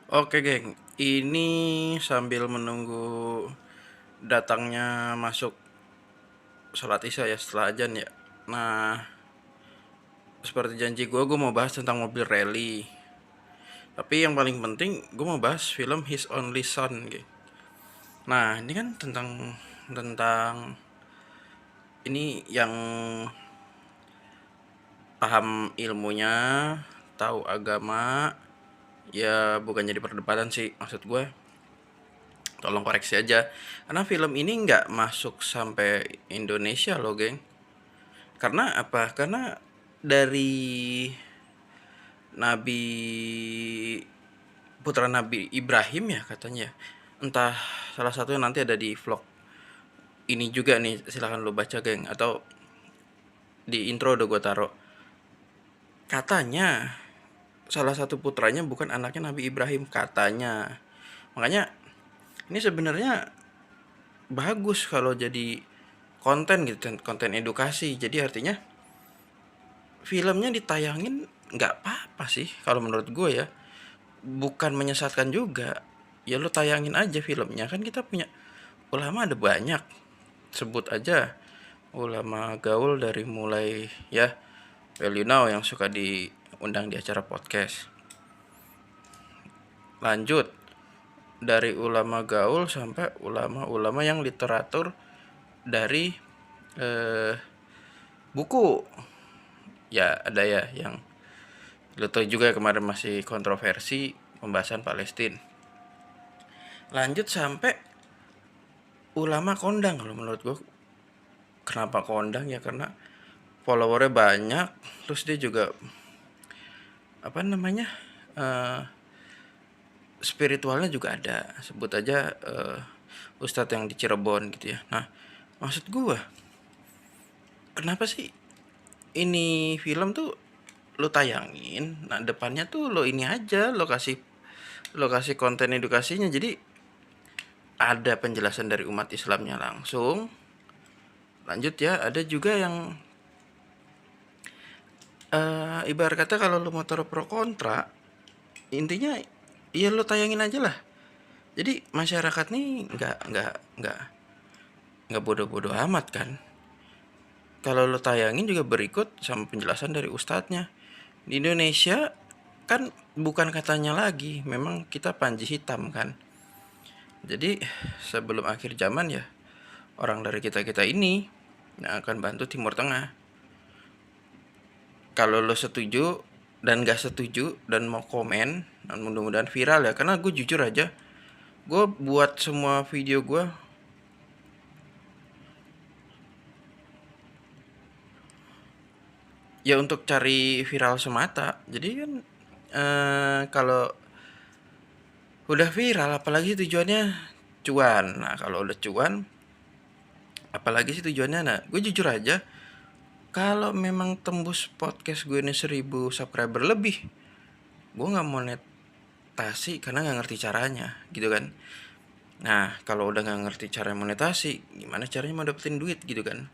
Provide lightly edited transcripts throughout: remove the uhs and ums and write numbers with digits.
Oke, geng. Ini sambil menunggu datangnya masuk sholat isya ya setelah ajan ya. Nah, seperti janji gue mau bahas tentang mobil rally. Tapi yang paling penting gue mau bahas film His Only Son, geng. Nah, ini kan tentang ini yang paham ilmunya, tahu agama, ya bukan jadi perdebatan sih maksud gue. Tolong koreksi aja. Karena film ini nggak masuk sampai Indonesia loh, geng. Karena apa? Karena dari Nabi putra Nabi Ibrahim ya katanya. Entah salah satunya nanti ada di vlog ini juga nih, silahkan lo baca, geng. Atau di intro udah gue taruh. Katanya salah satu putranya bukan anaknya Nabi Ibrahim, katanya. Makanya ini sebenarnya bagus kalau jadi konten gitu, konten edukasi. Jadi artinya filmnya ditayangin nggak apa-apa sih kalau menurut gue ya, bukan menyesatkan juga. Ya lo tayangin aja filmnya, kan kita punya ulama ada banyak. Sebut aja ulama gaul dari mulai ya, well you know, yang suka diundang di acara podcast. Lanjut dari ulama gaul sampai ulama-ulama yang literatur dari buku. Ya ada ya yang lo tau juga kemarin masih kontroversi pembahasan Palestina. Lanjut sampai ulama kondang. Kalau menurut gue, kenapa kondang ya, karena followernya banyak, terus dia juga apa namanya, uh, spiritualnya juga ada. Sebut aja ustadz yang di Cirebon gitu ya. Nah, maksud gue, kenapa sih ini film tuh lo tayangin, nah depannya tuh lo ini aja, lo kasih konten edukasinya. Jadi ada penjelasan dari umat Islamnya langsung. Lanjut ya, ada juga yang ibarat kata kalau lo mau taruh pro kontra, intinya ya lo tayangin aja lah. Jadi masyarakat nih nggak bodoh-bodoh amat kan. Kalau lo tayangin juga berikut sama penjelasan dari ustadznya. Di Indonesia kan bukan katanya lagi, memang kita panji hitam kan. Jadi sebelum akhir zaman ya, orang dari kita ini yang akan bantu Timur Tengah. Kalau lo setuju dan gak setuju dan mau komen, dan mudah-mudahan viral ya, karena gue jujur aja, gue buat semua video gue ya untuk cari viral semata. Jadi kan kalau udah viral apalagi tujuannya cuan. Nah kalau udah cuan apalagi sih tujuannya. Nah gue jujur aja, kalau memang tembus podcast gue ini 1000 subscriber lebih, gue nggak monetasi karena nggak ngerti caranya gitu kan. Nah kalau udah nggak ngerti cara monetasi, gimana caranya mau dapetin duit gitu kan.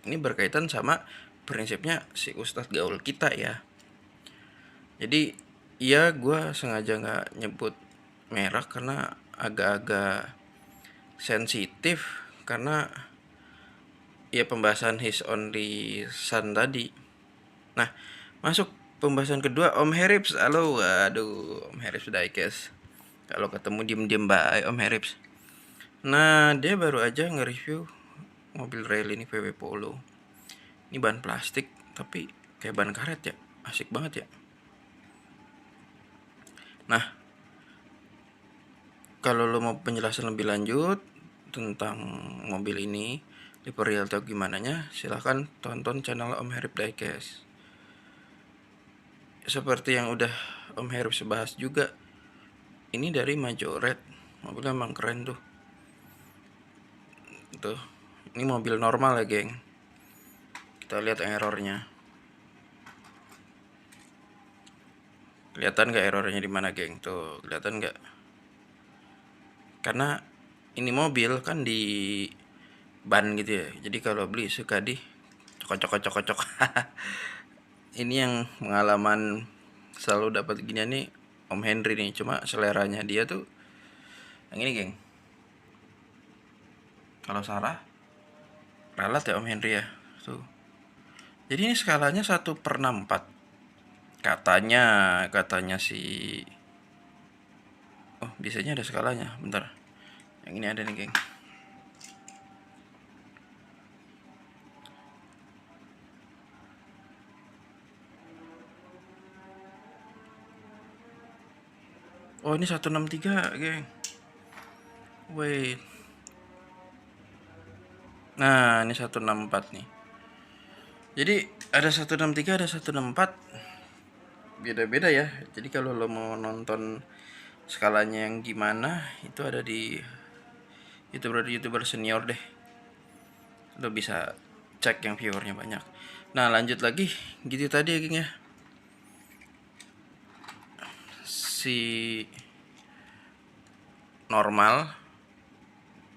Ini berkaitan sama prinsipnya si Ustadz Gaul kita ya. Jadi iya gue sengaja nggak nyebut merek karena agak-agak sensitif, karena ya pembahasan His Only Son tadi. Nah masuk pembahasan kedua, Om Herips. Halo, aduh Om Herips Daikes. Kalau ketemu diem-diem baik Om Herips. Nah dia baru aja nge-review mobil rally ini, VW Polo. Ini ban plastik tapi kayak ban karet ya, asik banget ya. Nah kalau lo mau penjelasan lebih lanjut tentang mobil ini, tipe real atau gimana nya, silahkan tonton channel Om Herip Diecast. Seperti yang udah Om Herip bahas juga, ini dari Majoret, mobilnya emang keren tuh. Tuh, ini mobil normal ya geng. Kita lihat errornya. Kelihatan nggak errornya di mana geng? Tuh, kelihatan nggak? Karena ini mobil kan di ban gitu ya. Jadi kalau beli suka di cocok. Ini yang pengalaman selalu dapat ginian nih, Om Henry nih, cuma seleranya dia tuh yang ini geng. Kalau Sarah ralat ya Om Henry ya tuh. Jadi ini skalanya 1/64 katanya si, oh biasanya ada skalanya, bentar, yang ini ada nih geng. Oh ini 163 geng. Wait. Nah ini 164 nih. Jadi ada 163, ada 164, beda-beda ya. Jadi kalau lo mau nonton skalanya yang gimana, itu ada di youtuber senior deh. Lo bisa cek yang viewernya banyak. Nah lanjut lagi, gitu tadi ya geng ya. Si normal,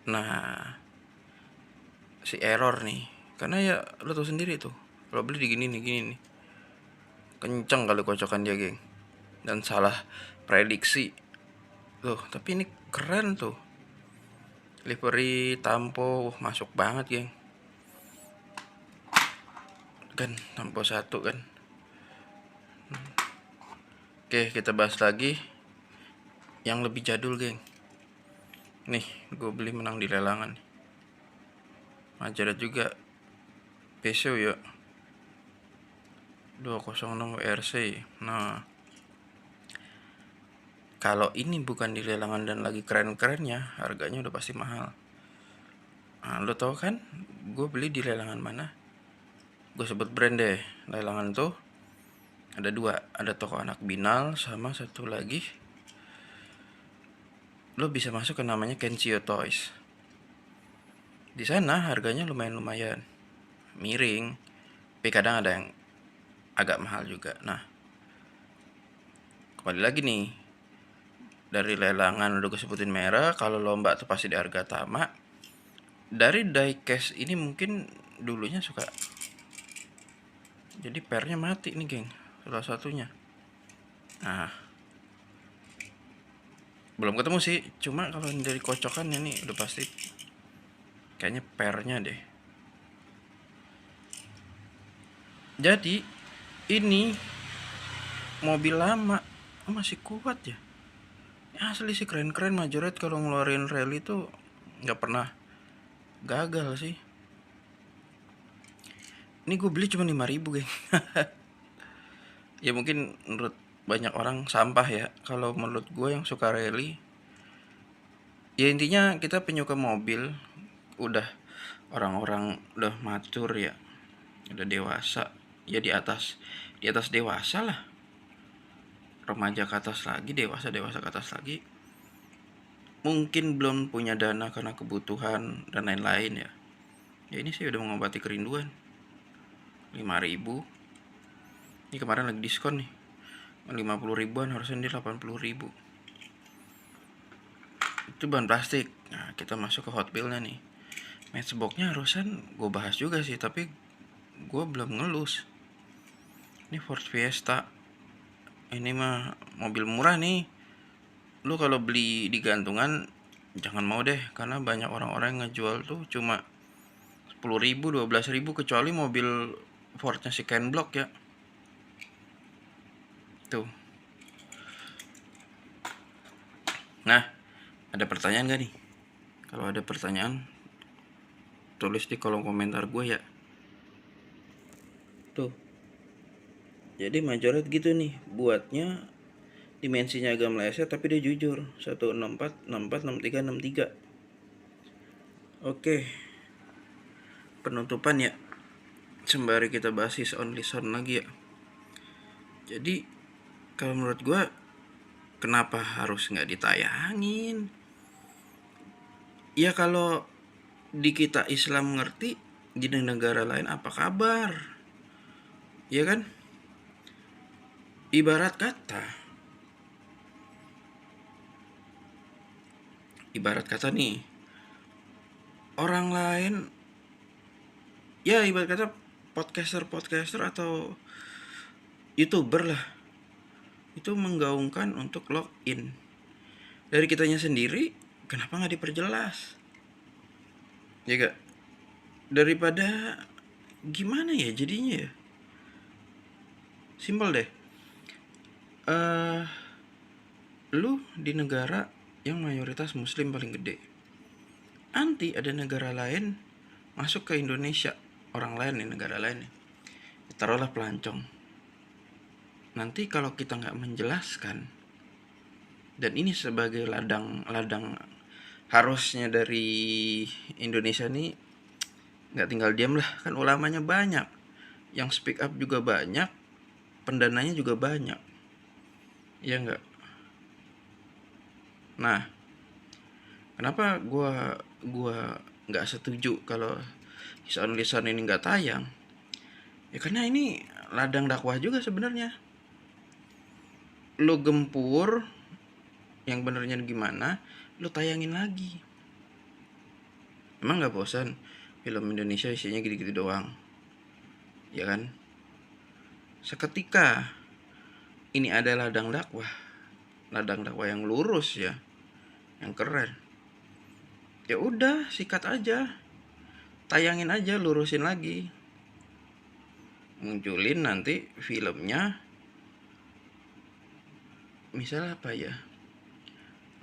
nah si error nih, karena ya lo tau sendiri tuh, kalau beli di gini nih, kenceng kali kocokan dia geng, dan salah prediksi tuh. Tapi ini keren tuh, livery tampo masuk banget geng, kan tampo 1 kan. Oke kita bahas lagi yang lebih jadul geng. Nih gue beli menang di lelangan, Majalah juga peso ya 206 WRC. Nah kalau ini bukan di lelangan dan lagi keren-kerennya, harganya udah pasti mahal. Nah lo tau kan gue beli di lelangan mana? Gue sebut brand deh. Lelangan tuh ada 2, ada toko anak binal sama satu lagi lo bisa masuk ke namanya Kenshio Toys. Di sana harganya lumayan miring, tapi kadang ada yang agak mahal juga. Nah kembali lagi nih, dari lelangan udah gue sebutin merek, kalau lomba tuh pasti di harga Tama. Dari diecast ini mungkin dulunya suka jadi pernya mati nih geng, salah satunya. Nah belum ketemu sih, cuma kalau dari kocokan ini udah pasti kayaknya pernya deh. Jadi ini mobil lama masih kuat ya. Asli sih keren-keren. Majoret kalau ngeluarin rally tuh nggak pernah gagal sih. Ini gue beli cuma 5.000 geng. Ya mungkin menurut banyak orang sampah ya. Kalau menurut gue yang suka rally, ya intinya kita penyuka mobil, udah orang-orang udah matur ya, udah dewasa ya, di atas dewasa lah, remaja ke atas lagi, dewasa ke atas lagi, mungkin belum punya dana karena kebutuhan dan lain-lain ya. Ya ini sih udah mengobati kerinduan. 5.000 ini kemarin lagi diskon nih, 50 ribuan, harusnya dia 80 ribu. Itu bahan plastik. Nah kita masuk ke Hot Wheels-nya nih. Matchbox-nya harusnya gue bahas juga sih, tapi gue belum ngelus. Ini Ford Fiesta, ini mah mobil murah nih. Lu kalau beli di gantungan jangan mau deh, karena banyak orang-orang yang ngejual tuh cuma 10.000, 12.000, kecuali mobil Fordnya si Ken Block ya. Tuh. Nah, ada pertanyaan gak nih? Kalau ada pertanyaan, tulis di kolom komentar gue ya. Tuh. Jadi Majoret gitu nih, buatnya dimensinya agak meleset tapi dia jujur. 164, 64, 63, 63. Oke. Penutupan ya. Sembari kita bahas his on listen lagi ya. Jadi kalau menurut gue, kenapa harus nggak ditayangin? Ya kalau di kita Islam ngerti, di negara lain apa kabar? Ya kan? Ibarat kata nih, orang lain, ya ibarat kata podcaster atau YouTuber lah, itu menggaungkan untuk login. Dari kitanya sendiri, kenapa nggak diperjelas? Ya gak? Daripada gimana ya jadinya ya? Simpel deh. Lu di negara yang mayoritas muslim paling gede. Nanti ada negara lain masuk ke Indonesia, orang lain nih, negara lain nih. Taruhlah pelancong. Nanti kalau kita nggak menjelaskan, dan ini sebagai ladang harusnya dari Indonesia nih nggak tinggal diam lah, kan ulamanya banyak, yang speak up juga banyak, pendananya juga banyak, ya nggak? Nah, kenapa gua nggak setuju kalau lisan ini nggak tayang? Ya karena ini ladang dakwah juga sebenarnya. Lu gempur yang benernya gimana, lu tayangin lagi. Emang nggak bosan film Indonesia isinya gitu-gitu doang, ya kan? Seketika ini ada ladang dakwah yang lurus ya, yang keren. Ya udah, sikat aja, tayangin aja, lurusin lagi, munculin nanti filmnya. Misal apa ya,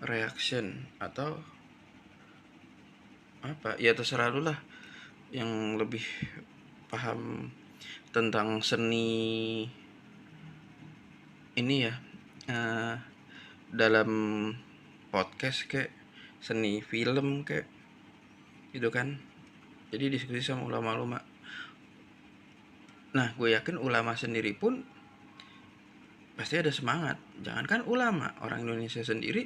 reaction atau apa ya, terserah lu lah yang lebih paham tentang seni ini ya, dalam podcast kayak seni film kayak gitu kan. Jadi diskusi sama ulama-ulama. Nah, gue yakin ulama sendiri pun pasti ada semangat. Jangankan ulama, orang Indonesia sendiri,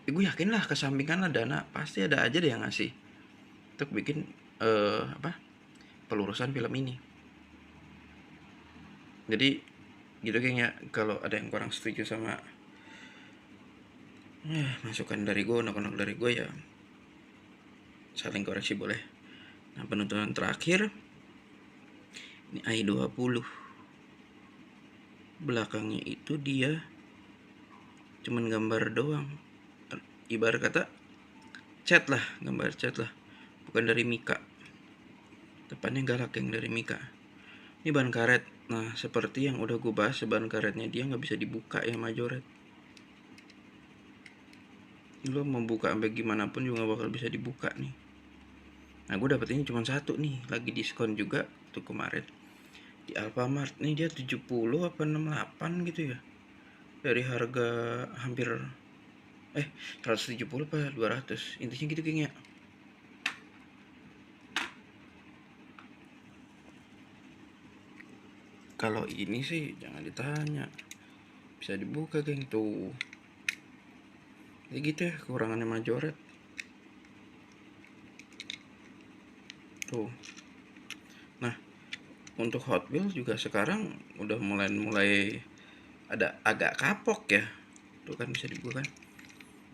ya gue yakin lah kesampingan lah dana pasti ada aja deh yang ngasih untuk bikin pelurusan film ini. Jadi gitu kayaknya, kalau ada yang kurang setuju sama masukan dari gue, unek-unek dari gue, ya saling koreksi boleh. Nah, penutupan terakhir ini i20, belakangnya itu dia cuman gambar doang, ibarat kata chat lah, gambar chat lah, bukan dari Mika. Depannya galak yang dari Mika. Ini ban karet. Nah, seperti yang udah gue bahas, ban karetnya dia nggak bisa dibuka ya majoret. Lo mau buka sampai gimana pun juga gak bakal bisa dibuka nih. Nah, gue dapet ini cuma satu nih, lagi diskon juga tuh kemarin di Alfamart. Nih dia 70 apa 68 gitu ya, dari harga hampir 170 apa 200, intinya gitu kayaknya. Kalau ini sih jangan ditanya, bisa dibuka geng tuh. Ya gitu ya kekurangannya majoret tuh. Nah, untuk Hot Wheels juga sekarang udah mulai ada agak kapok ya. Tuh kan bisa dibuka kan.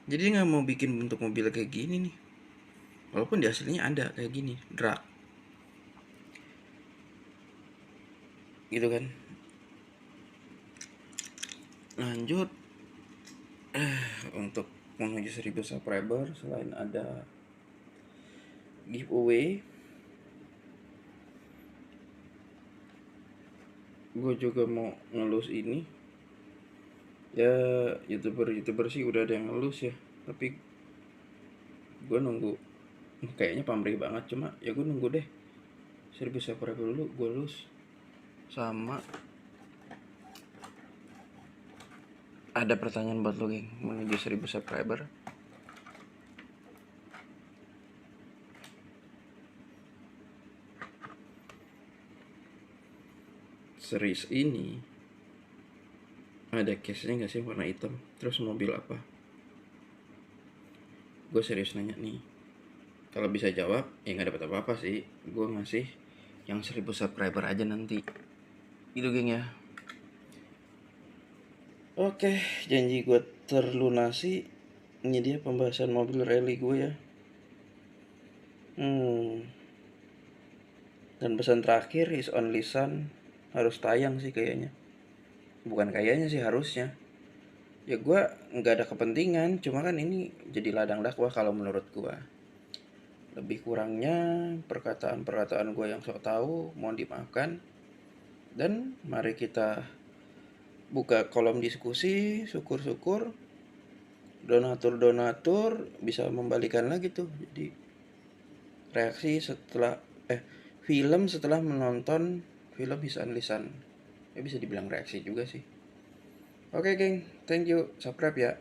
Jadi nggak mau bikin bentuk mobil kayak gini nih. Walaupun di aslinya ada kayak gini, drag. Gitu kan. Lanjut untuk menuju 1000 subscriber, selain ada giveaway, gue juga mau ngelus ini. Ya youtuber sih udah ada yang ngelus ya, tapi gue nunggu, kayaknya pamrih banget, cuma ya gue nunggu deh 1000 subscriber dulu gue lulus. Sama ada pertanyaan buat lo geng, menuju 1000 subscriber. Series ini ada case-nya gak sih warna hitam, terus mobil apa? Gue serius nanya nih. Kalau bisa jawab ya gak dapat apa-apa sih, gue ngasih yang 1000 subscriber aja nanti. Gitu geng ya. Oke, janji gue terlunasi. Ini dia pembahasan mobil rally gue ya. Dan pesan terakhir, is on lisan harus tayang sih kayaknya. Bukan kayaknya sih, harusnya. Ya gue nggak ada kepentingan, cuma kan ini jadi ladang dakwah kalau menurut gue. Lebih kurangnya perkataan-perkataan gue yang sok tahu mohon dimaafkan, dan mari kita buka kolom diskusi. Syukur-syukur donatur bisa membalikan lagi tuh, jadi reaksi setelah film setelah menonton film lisan-lisan, ya bisa dibilang reaksi juga sih. Oke geng, thank you, subscribe ya.